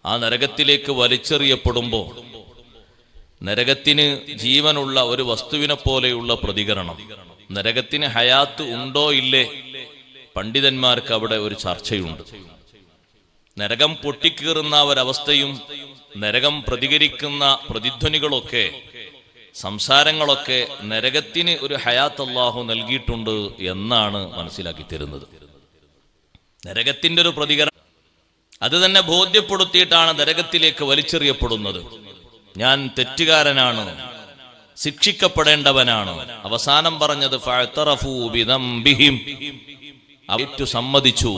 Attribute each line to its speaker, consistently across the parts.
Speaker 1: ആ നരകത്തിലേക്ക് വലിച്ചെറിയപ്പെടുമ്പോൾ നരകത്തിന് ജീവനുള്ള ഒരു വസ്തുവിനെ പോലെയുള്ള പ്രതികരണം. നരകത്തിന് ഹയാത്ത് ഉണ്ടോ ഇല്ലേ? പണ്ഡിതന്മാർക്ക് അവിടെ ഒരു ചർച്ചയുണ്ട്. നരകം പൊട്ടിക്കീറുന്ന ഒരവസ്ഥയും നരകം പ്രതികരിക്കുന്ന പ്രതിധ്വനികളൊക്കെ, സംസാരങ്ങളൊക്കെ നരകത്തിന് ഒരു ഹയാത്ത് അല്ലാഹു നൽകിയിട്ടുണ്ട് എന്നാണ് മനസ്സിലാക്കി തരുന്നത്. നരകത്തിന്റെ ഒരു പ്രതികരണം അത് തന്നെ ബോധ്യപ്പെടുത്തിയിട്ടാണ് നരകത്തിലേക്ക് വലിച്ചെറിയപ്പെടുന്നത്. ഞാൻ തെറ്റുകാരനാണ്, ശിക്ഷിക്കപ്പെടേണ്ടവനാണ്. അവസാനം പറഞ്ഞത് ഫഅതറഫൂ ബിദംബിഹിം, അവറ്റു സമ്മതിച്ചു.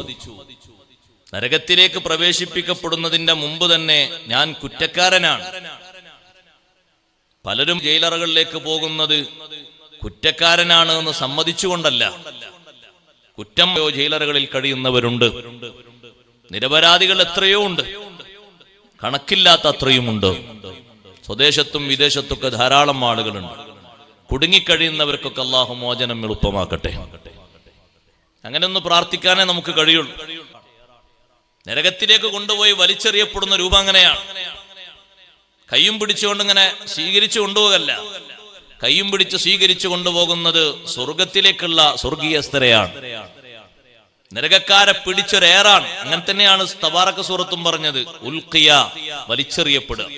Speaker 1: നരകത്തിലേക്ക് പ്രവേശിപ്പിക്കപ്പെടുന്നതിന്റെ മുമ്പ് തന്നെ ഞാൻ കുറ്റക്കാരനാണ്. പലരും ജയിലറകളിലേക്ക് പോകുന്നത് കുറ്റക്കാരനാണ് എന്ന് സമ്മതിച്ചുകൊണ്ടല്ല. കുറ്റം ജയിലറകളിൽ കഴിയുന്നവരുണ്ട്, നിരപരാധികൾ എത്രയോ ഉണ്ട്, കണക്കില്ലാത്ത അത്രയുമുണ്ട്. സ്വദേശത്തും വിദേശത്തൊക്കെ ധാരാളം ആളുകളുണ്ട്. കുടുങ്ങിക്കഴിയുന്നവർക്കൊക്കെ അല്ലാഹു മോചനം എളുപ്പമാക്കട്ടെ. അങ്ങനെ ഒന്ന് പ്രാർത്ഥിക്കാനേ നമുക്ക് കഴിയുള്ളൂ. നരകത്തിലേക്ക് കൊണ്ടുപോയി വലിച്ചെറിയപ്പെടുന്ന രൂപം അങ്ങനെയാണ്. കയ്യും പിടിച്ചുകൊണ്ട് ഇങ്ങനെ സ്വീകരിച്ചു കൊണ്ടുപോകല്ല, കയ്യും പിടിച്ച് സ്വീകരിച്ചു കൊണ്ടുപോകുന്നത് സ്വർഗത്തിലേക്കുള്ള സ്വർഗീയസ്ഥരെയാണ്. നരകക്കാരെ പിടിച്ചൊരേറാണ്. അങ്ങനെ തന്നെയാണ് തബാറക സൂറത്തും പറഞ്ഞത്, ഉൽഖിയ, വലിച്ചെറിയപ്പെടുക.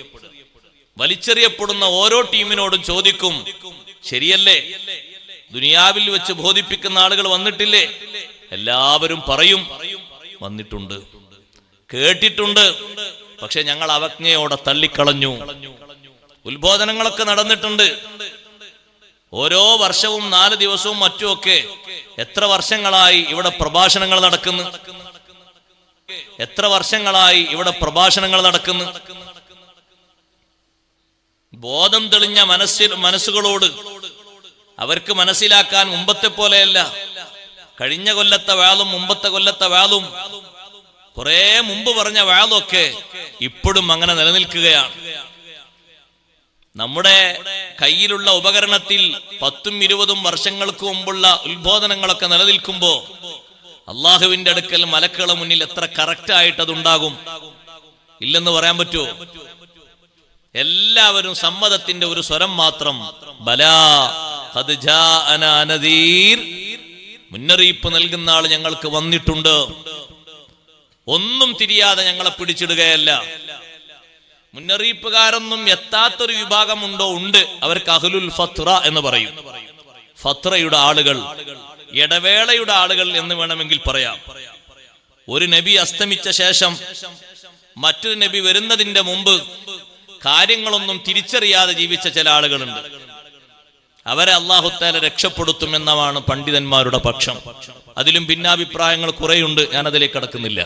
Speaker 1: വലിച്ചെറിയപ്പെടുന്ന ഓരോ ടീമിനോടും ചോദിക്കും, ശരിയല്ലേ? ദുനിയാവിൽ വെച്ച് ബോധിപ്പിക്കുന്ന ആളുകൾ വന്നിട്ടില്ലേ? എല്ലാവരും പറയും, വന്നിട്ടുണ്ട്, കേട്ടിട്ടുണ്ട്, പക്ഷെ ഞങ്ങൾ അവജ്ഞയോടെ തള്ളിക്കളഞ്ഞു. ഉത്ബോധനങ്ങളൊക്കെ നടന്നിട്ടുണ്ട്. ഓരോ വർഷവും 4 ദിവസവും മറ്റുമൊക്കെ എത്ര വർഷങ്ങളായി ഇവിടെ പ്രഭാഷണങ്ങൾ നടക്കുന്നു, എത്ര വർഷങ്ങളായി ഇവിടെ പ്രഭാഷണങ്ങൾ നടക്കുന്നു. ബോധം തെളിഞ്ഞ മനസ്സുകളോട് അവർക്ക് മനസ്സിലാക്കാൻ മുമ്പത്തെ പോലെയല്ല. കഴിഞ്ഞ കൊല്ലത്തെ വാളും മുമ്പത്തെ കൊല്ലത്തെ വാളും കുറെ മുമ്പ് പറഞ്ഞ വാളൊക്കെ ഇപ്പോഴും അങ്ങനെ നിലനിൽക്കുകയാണ്. നമ്മുടെ കയ്യിലുള്ള ഉപകരണത്തിൽ 10ഉം 20ഉം വർഷങ്ങൾക്ക് മുമ്പുള്ള ഉത്ബോധനങ്ങളൊക്കെ നിലനിൽക്കുമ്പോ അള്ളാഹുവിന്റെ അടുക്കൽ മലക്കുകളുടെ മുന്നിൽ എത്ര കറക്റ്റ് ആയിട്ട് അതുണ്ടാകും? ഇല്ലെന്ന് പറയാൻ പറ്റുമോ? എല്ലാവരും സമ്മതത്തിന്റെ ഒരു സ്വരം മാത്രം, ബലാ ഖദ് ജാഅനാ നദീർ, മുന്നറിയിപ്പ് നൽകുന്ന ആൾ ഞങ്ങൾക്ക് വന്നിട്ടുണ്ട്. ഒന്നും തിരിയാതെ ഞങ്ങളെ പിടിച്ചിടുകയല്ല. മുന്നറിയിപ്പുകാരൊന്നും എത്താത്തൊരു വിഭാഗമുണ്ടോ? ഉണ്ട്. അവർക്ക് അഹ്ലുൽ ഫത്ര എന്ന് പറയും. ഫത്രയുടെ ആളുകൾ, ഇടവേളയുടെ ആളുകൾ എന്ന് വേണമെങ്കിൽ പറയാം. ഒരു നബി അസ്തമിച്ച ശേഷം മറ്റൊരു നബി വരുന്നതിന്റെ മുമ്പ് കാര്യങ്ങളൊന്നും തിരിച്ചറിയാതെ ജീവിച്ച ചില ആളുകളുണ്ട്. അവരെ അല്ലാഹു തആല രക്ഷപ്പെടുത്തും എന്നതാണ് പണ്ഡിതന്മാരുടെ പക്ഷം. അതിലും ഭിന്നാഭിപ്രായങ്ങൾ കുറെയുണ്ട്, ഞാൻ അതിലേക്ക് കടക്കുന്നില്ല.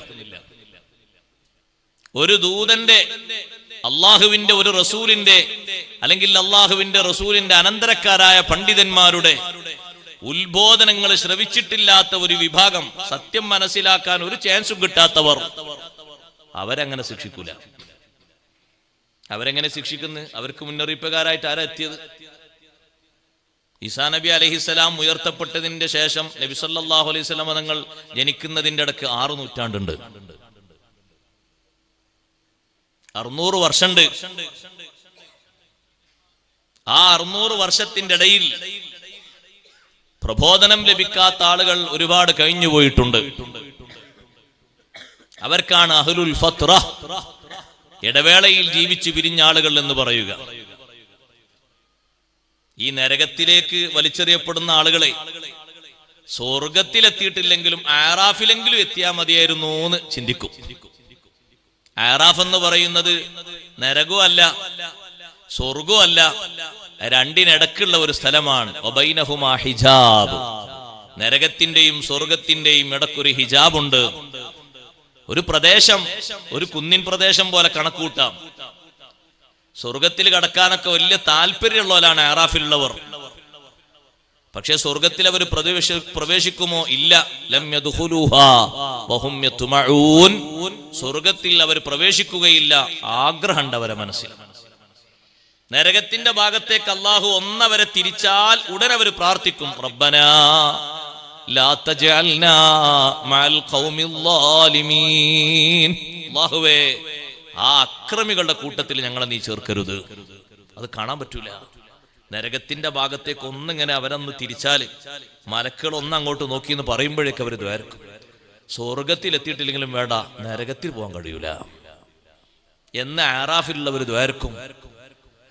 Speaker 1: ഒരു ദൂതന്റെ, അള്ളാഹുവിന്റെ ഒരു റസൂലിന്റെ, അല്ലെങ്കിൽ അള്ളാഹുവിന്റെ റസൂലിന്റെ അനന്തരക്കാരായ പണ്ഡിതന്മാരുടെ ഉത്ബോധനങ്ങൾ ശ്രവിച്ചിട്ടില്ലാത്ത ഒരു വിഭാഗം, സത്യം മനസ്സിലാക്കാൻ ഒരു ചാൻസും കിട്ടാത്തവർ, അവരങ്ങനെ ശിക്ഷിക്കൂല. അവരെങ്ങനെ ശിക്ഷിക്കുന്നു? അവർക്ക് മുന്നറിയിപ്പുകാരായിട്ട് ആരാ എത്തിയത്? ഈസാ നബി അലൈഹിസ്സലാം ഉയർത്തപ്പെട്ടതിന്റെ ശേഷം നബി സല്ലല്ലാഹു അലൈഹി വസല്ലം തങ്ങൾ ജനിക്കുന്നതിന്റെ ഇടയ്ക്ക് 6 നൂറ്റാണ്ടുണ്ട്, 600 വർഷമുണ്ട്. ആ 600 വർഷത്തിന്റെ ഇടയിൽ പ്രബോധനം ലഭിക്കാത്ത ആളുകൾ ഒരുപാട് കഴിഞ്ഞു പോയിട്ടുണ്ട്. അവർക്കാണ് അഹ്ലുൽ ഫത്ര, ഇടവേളയിൽ ജീവിച്ചു പിരിഞ്ഞ ആളുകൾ എന്ന് പറയുക. ഈ നരകത്തിലേക്ക് വലിച്ചെറിയപ്പെടുന്ന ആളുകളെ സ്വർഗത്തിലെത്തിയിട്ടില്ലെങ്കിലും ആറാഫിലെങ്കിലും എത്തിയാൽ മതിയായിരുന്നു എന്ന് ചിന്തിക്കും. ആറാഫ് എന്ന് പറയുന്നത് നരകവും അല്ല സ്വർഗവും അല്ല, രണ്ടിനിടക്കുള്ള ഒരു സ്ഥലമാണ്. വബൈനഹുമാ ഹിജാബ്, നരകത്തിന്റെയും സ്വർഗത്തിന്റെയും ഇടക്കൊരു ഹിജാബുണ്ട്. ഒരു പ്രദേശം, ഒരു കുന്നിൻ പ്രദേശം പോലെ കണക്കൂട്ടാം. സ്വർഗത്തിൽ കടക്കാനൊക്കെ വലിയ താല്പര്യമുള്ളവരാണ് ആറാഫിലുള്ളവർ. പക്ഷെ സ്വർഗത്തിൽ അവർ പ്രവേശിക്കുമോ? ഇല്ല. ലം യദ്ഖുലൂഹാ വഹും യത്മഊൻ, സ്വർഗത്തിൽ അവർ പ്രവേശിക്കുകയില്ല, ആഗ്രഹമുണ്ട് അവരെ മനസ്സിൽ. നരകത്തിന്റെ ഭാഗത്തേക്ക് അല്ലാഹു ഒന്നവരെ തിരിച്ചാൽ ഉടനെ അവർ പ്രാർത്ഥിക്കും, റബ്ബനാ ലാ തജഅൽനാ മഅൽ ഖൗമിൽ ളാലിമീൻ, അല്ലാഹുവേ ആ അക്രമികളുടെ കൂട്ടത്തിൽ ഞങ്ങളെ നീ ചേർക്കരുത്. അത് കാണാൻ പറ്റൂല. നരകത്തിന്റെ ഭാഗത്തേക്ക് ഒന്നിങ്ങനെ അവരൊന്ന് തിരിച്ചാല് മലക്കുകൾ ഒന്നങ്ങോട്ട് നോക്കി എന്ന് പറയുമ്പോഴേക്ക് അവർ ദ്വാരക്കും. സ്വർഗത്തിൽ എത്തിയിട്ടില്ലെങ്കിലും വേണ്ട, നരകത്തിൽ പോകാൻ കഴിയൂല എന്ന് ആറാഫിലുള്ളവർ ദ്വാരക്കും.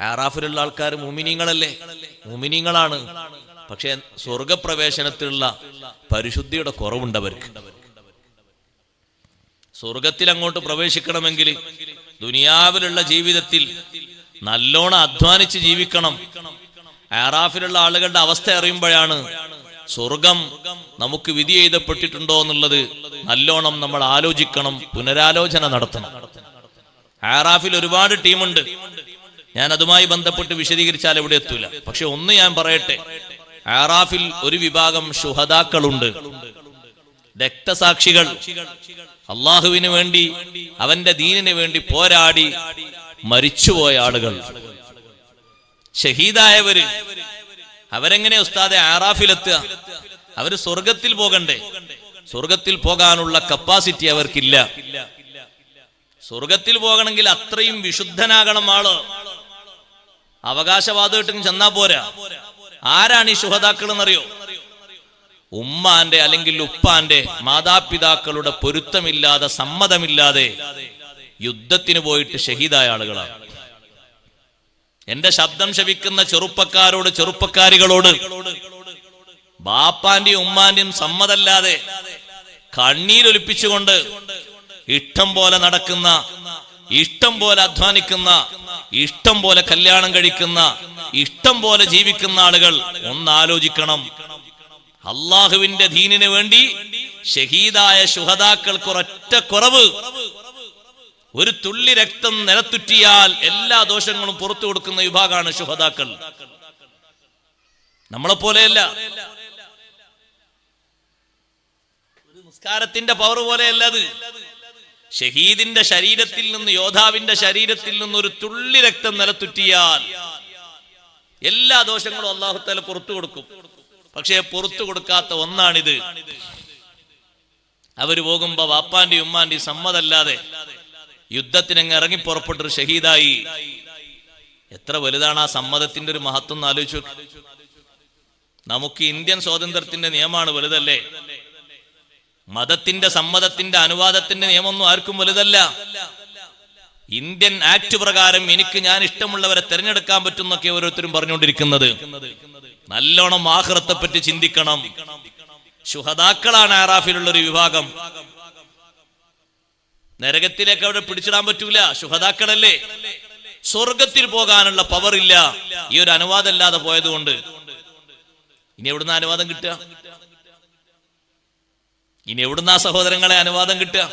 Speaker 1: ആറാഫിലുള്ള ആൾക്കാർ മുഅ്മിനീങ്ങളല്ലേ, മുഅ്മിനീങ്ങളാണ്. പക്ഷെ സ്വർഗപ്രവേശനത്തിലുള്ള പരിശുദ്ധിയുടെ കുറവുണ്ട് അവർക്ക്. സ്വർഗത്തിൽ അങ്ങോട്ട് പ്രവേശിക്കണമെങ്കിൽ ദുനിയാവിലുള്ള ജീവിതത്തിൽ നല്ലോണം അധ്വാനിച്ച് ജീവിക്കണം. ആറാഫിലുള്ള ആളുകളുടെ അവസ്ഥ അറിയുമ്പോഴാണ് സ്വർഗം നമുക്ക് വിധി എഴുതപ്പെട്ടിട്ടുണ്ടോ എന്നുള്ളത് നല്ലോണം നമ്മൾ ആലോചിക്കണം, പുനരാലോചന നടത്തണം. ആറാഫിൽ ഒരുപാട് ടീമുണ്ട്. ഞാൻ അതുമായി ബന്ധപ്പെട്ട് വിശദീകരിച്ചാൽ ഇവിടെ എത്തൂല. പക്ഷെ ഒന്ന് ഞാൻ പറയട്ടെ, ആറാഫിൽ ഒരു വിഭാഗം ശുഹദാക്കളുണ്ട്, രക്തസാക്ഷികൾ. അള്ളാഹുവിന് വേണ്ടി, അവന്റെ ദീനിന് വേണ്ടി പോരാടി മരിച്ചുപോയ ആളുകൾ, ഷഹീദായവര്. അവരെങ്ങനെ ഉസ്താദെ ആറാഫിലെത്തുക? അവര് സ്വർഗത്തിൽ പോകണ്ടേ? സ്വർഗത്തിൽ പോകാനുള്ള കപ്പാസിറ്റി അവർക്കില്ല. സ്വർഗത്തിൽ പോകണമെങ്കിൽ അത്രയും വിശുദ്ധനാകണം ആള്. അവകാശവാദമായിട്ടും ചെന്നാ പോരാ. ആരാണ് ഈ ശുഹദാക്കൾ എന്നറിയോ? ഉമ്മാന്റെ അല്ലെങ്കിൽ ഉപ്പാന്റെ മാതാപിതാക്കളുടെ പൊരുത്തമില്ലാതെ, സമ്മതമില്ലാതെ യുദ്ധത്തിന് പോയിട്ട് ഷഹീദായ ആളുകളാണ്. എന്റെ ശബ്ദം ശവിക്കുന്ന ചെറുപ്പക്കാരോട്, ചെറുപ്പക്കാരികളോട്, ബാപ്പാന്റെയും ഉമ്മാന്റെയും സമ്മതമില്ലാതെ കണ്ണീരൊലിപ്പിച്ചുകൊണ്ട് ഇഷ്ടം പോലെ നടക്കുന്ന, ഇഷ്ടം പോലെ അധ്വാനിക്കുന്ന, ഇഷ്ടം പോലെ കല്യാണം കഴിക്കുന്ന, ഇഷ്ടം പോലെ ജീവിക്കുന്ന ആളുകൾ ഒന്നാലോചിക്കണം. അള്ളാഹുവിന്റെ ദീനിന് വേണ്ടി ഷഹീദായ ശുഹദാക്കൾക്ക് ഒരൊറ്റ കുറവ്, ഒരു തുള്ളി രക്തം നിലത്തുറ്റിയാൽ എല്ലാ ദോഷങ്ങളും പുറത്തു കൊടുക്കുന്ന വിഭാഗമാണ് ശുഹദാക്കൾ. നമ്മളെ പോലെയല്ല, ഒരു നിസ്കാരത്തിന്റെ പവർ പോലെയല്ല അത്. ഷഹീദിന്റെ ശരീരത്തിൽ നിന്ന്, യോദ്ധാവിന്റെ ശരീരത്തിൽ നിന്ന് ഒരു തുള്ളി രക്തം നിലത്തുറ്റിയാൽ എല്ലാ ദോഷങ്ങളും അല്ലാഹു തആല പുറത്തു കൊടുക്കും. പക്ഷേ പുറത്തു കൊടുക്കാത്ത ഒന്നാണിത്. അവര് പോകുമ്പോ വാപ്പാന്റെയും ഉമ്മാന്റെയും സമ്മതമല്ലാതെ യുദ്ധത്തിനങ്ങ് ഇറങ്ങി പുറപ്പെട്ടൊരു ഷഹീദായി. എത്ര വലുതാണ് ആ സമ്മതത്തിന്റെ ഒരു മഹത്വം എന്ന് ആലോചിച്ചു. നമുക്ക് ഇന്ത്യൻ സ്വാതന്ത്ര്യത്തിന്റെ നിയമമാണ് വലുതല്ലേ? മതത്തിന്റെ, സമ്മതത്തിന്റെ, അനുവാദത്തിന്റെ നിയമമൊന്നും ആർക്കും വലുതല്ല. ഇന്ത്യൻ ആക്ട് പ്രകാരം എനിക്ക് ഞാൻ ഇഷ്ടമുള്ളവരെ തെരഞ്ഞെടുക്കാൻ പറ്റുന്നൊക്കെ ഓരോരുത്തരും പറഞ്ഞുകൊണ്ടിരിക്കുന്നത്. നല്ലോണം ആഖിറത്തെ പറ്റി ചിന്തിക്കണം. ശുഹദാക്കളാണ് ആറാഫിലുള്ള ഒരു വിഭാഗം. നരകത്തിലേക്ക് അവിടെ പിടിച്ചിടാൻ പറ്റൂല, ശുഹദാക്കളല്ലേ. സ്വർഗത്തിൽ പോകാനുള്ള പവർ ഇല്ല, ഈ ഒരു അനുവാദം ഇല്ലാതെ പോയതുകൊണ്ട്. ഇനി എവിടുന്ന അനുവാദം കിട്ടുക? ഇനി എവിടുന്ന സഹോദരങ്ങളെ അനുവാദം കിട്ടുക?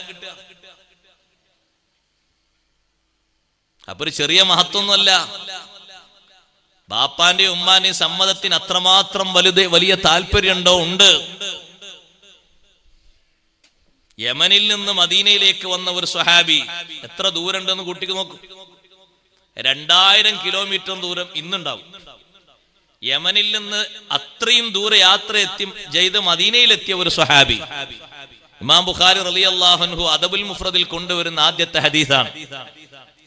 Speaker 1: അപ്പൊ ഒരു ചെറിയ മഹത്വമൊന്നുമല്ല. ബാപ്പാന്റെയും ഉമ്മാന്റെയും സമ്മതത്തിന് അത്രമാത്രം വലിയ താല്പര്യമുണ്ടോ? ഉണ്ട്. യമനിൽ നിന്ന് മദീനയിലേക്ക് വന്ന ഒരു സ്വഹാബി, എത്ര ദൂരം ഉണ്ടെന്ന് കൂട്ടിക്ക് നോക്കൂ. 2000 കിലോമീറ്റർ ദൂരം ഇന്നുണ്ടാവും. യമനിൽ നിന്ന് അത്രയും ദൂരെ യാത്ര ചെയ്ത് മദീനയിലെത്തിയ ഒരു സ്വഹാബി. ഇമാം ബുഖാരി റളിയല്ലാഹു അൻഹു അദബുൽ മുഫ്രദിൽ കൊണ്ടുവരുന്ന ആദ്യത്തെ ഹദീസാണ്.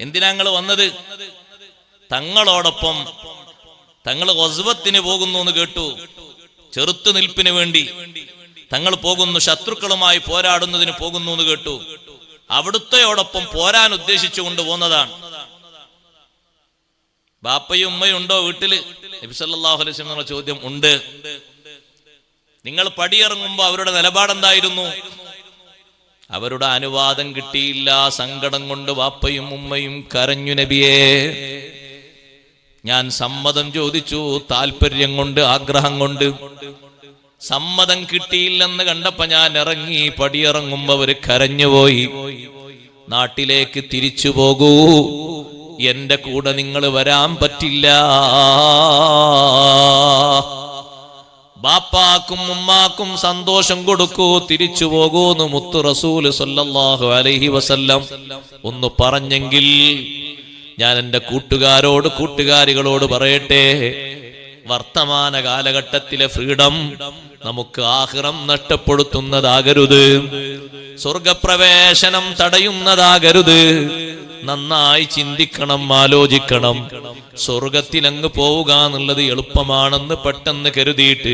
Speaker 1: എന്തിനാ നിങ്ങൾ വന്നത്? തങ്ങളോടൊപ്പം തങ്ങൾ ഗസ്വത്തിന് പോകുന്നു എന്ന് കേട്ടു. ചെറുത്തുനിൽപ്പിന് വേണ്ടി തങ്ങൾ പോകുന്നു, ശത്രുക്കളുമായി പോരാടുന്നതിന് പോകുന്നു എന്ന് കേട്ടു. അവിടുത്തെയോടൊപ്പം പോരാൻ ഉദ്ദേശിച്ചു കൊണ്ടുപോകുന്നതാണ്. ബാപ്പയും ഉമ്മയും ഉണ്ടോ വീട്ടില്? നബി സല്ലല്ലാഹു അലൈഹി വസല്ലം ചോദ്യം, ഉണ്ട്. നിങ്ങൾ പടിയിറങ്ങുമ്പോ അവരുടെ നിലപാടെന്തായിരുന്നു? അവരുടെ അനുവാദം കിട്ടിയില്ല. സങ്കടം കൊണ്ട് ബാപ്പയും ഉമ്മയും കരഞ്ഞു, നബിയേ ഞാൻ സമ്മതം ചോദിച്ചു, താല്പര്യം കൊണ്ട്, ആഗ്രഹം കൊണ്ട്. സമ്മതം കിട്ടിയില്ലെന്ന് കണ്ടപ്പോ ഞാൻ ഇറങ്ങി. പടിയിറങ്ങുമ്പോ അവര് കരഞ്ഞുപോയി. നാട്ടിലേക്ക് തിരിച്ചു പോകൂ, എന്റെ കൂടെ നിങ്ങൾ വരാൻ പറ്റില്ല. ബാപ്പാക്കും ഉമ്മാക്കും സന്തോഷം കൊടുക്കൂ, തിരിച്ചു പോകൂന്ന് മുത്തു റസൂൽ സല്ലല്ലാഹു അലൈഹി വസല്ലം ഒന്ന് പറഞ്ഞെങ്കിൽ ഞാൻ എന്റെ കൂട്ടുകാരോട്, കൂട്ടുകാരികളോട് പറയട്ടെ, വർത്തമാന കാലഘട്ടത്തിലെ ഫ്രീഡം നമുക്ക് ആഖിറം നഷ്ടപ്പെടുത്തുന്നതാകരുത്, സ്വർഗപ്രവേശനം തടയുന്നതാകരുത്. നന്നായി ചിന്തിക്കണം, ആലോചിക്കണം. സ്വർഗത്തിൽ അങ്ങ് പോവുക എന്നുള്ളത് എളുപ്പമാണെന്ന് പെട്ടെന്ന് കരുതിയിട്ട്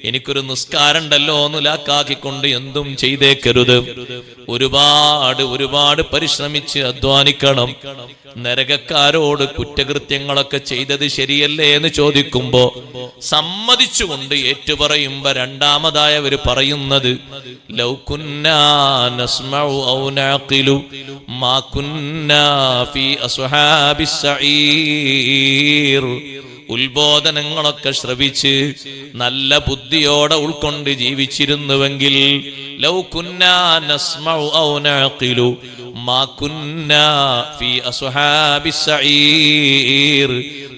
Speaker 1: എനിക്കൊരു നിസ്കാരമുണ്ടല്ലോ എന്ന് ലാക്കാക്കിക്കൊണ്ട് എന്തും ചെയ്തേക്കരുത്. ഒരുപാട് പരിശ്രമിച്ച് അധ്വാനിക്കണം. നരകക്കാരോട് കുറ്റകൃത്യങ്ങളൊക്കെ ചെയ്തത് ശരിയല്ലേ എന്ന് ചോദിക്കുമ്പോ സമ്മതിച്ചുകൊണ്ട് ഏറ്റുപറയുമ്പോ രണ്ടാമതായവര് പറയുന്നത് ലൗ കുന്നാ നസ്മഉ ഔ നഅഖിലു മാ കുന്നാ ഫീ അസ്ഹാബിസ് സഈർ. ഉത്ബോധനങ്ങളൊക്കെ ശ്രവിച്ച് നല്ല ബുദ്ധിയോടെ ഉൾക്കൊണ്ട് ജീവിച്ചിരുന്നുവെങ്കിൽ ലൗ കുന്നാ നസ്മഉ ഔ നഅഖിലു മാ കുന്നാ ഫീ അസ്ഹാബിസ് സഈർ.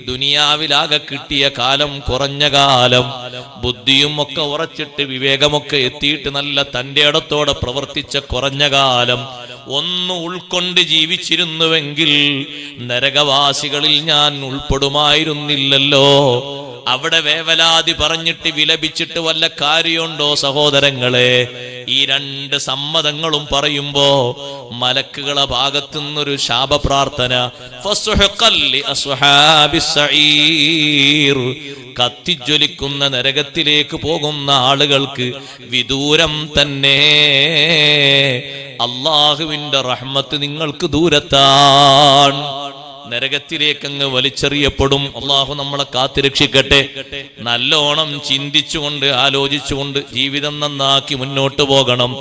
Speaker 1: ദുനിയാവിലാകെ കിട്ടിയ കാലം കുറഞ്ഞ കാലം, ബുദ്ധിയും ഒക്കെ ഉറച്ചിട്ട് വിവേകമൊക്കെ എത്തിയിട്ട് നല്ല തന്റെ ഇടത്തോടെ പ്രവർത്തിച്ച കുറഞ്ഞ കാലം ഒന്ന് ഉൾക്കൊണ്ട് ജീവിച്ചിരുന്നുവെങ്കിൽ നരകവാസികളിൽ ഞാൻ ഉൾപ്പെടുമായിരുന്നില്ലല്ലോ. അവിടെ വേവലാതി പറഞ്ഞിട്ട് വിലപിച്ചിട്ട് വല്ല കാര്യമുണ്ടോ സഹോദരങ്ങളെ? ഈ രണ്ട് സമ്മതങ്ങളും പറയുമ്പോ മലക്കുകളെ ഭാഗത്തു നിന്നൊരു ശാപപ്രാർത്ഥന, കത്തിജ്വലിക്കുന്ന നരകത്തിലേക്ക് പോകുന്ന ആളുകൾക്ക് വിദൂരം തന്നെ. അള്ളാഹുവിന്റെ റഹ്മത്ത് നിങ്ങൾക്ക് ദൂരത്താണ്. നരകത്തിലേക്ക് അങ്ങ് വലിച്ചെറിയപ്പെടും. അള്ളാഹു നമ്മളെ കാത്തുരക്ഷിക്കട്ടെ. നല്ലോണം ചിന്തിച്ചുകൊണ്ട് ആലോചിച്ചുകൊണ്ട് ജീവിതം നന്നാക്കി മുന്നോട്ട് പോകണം.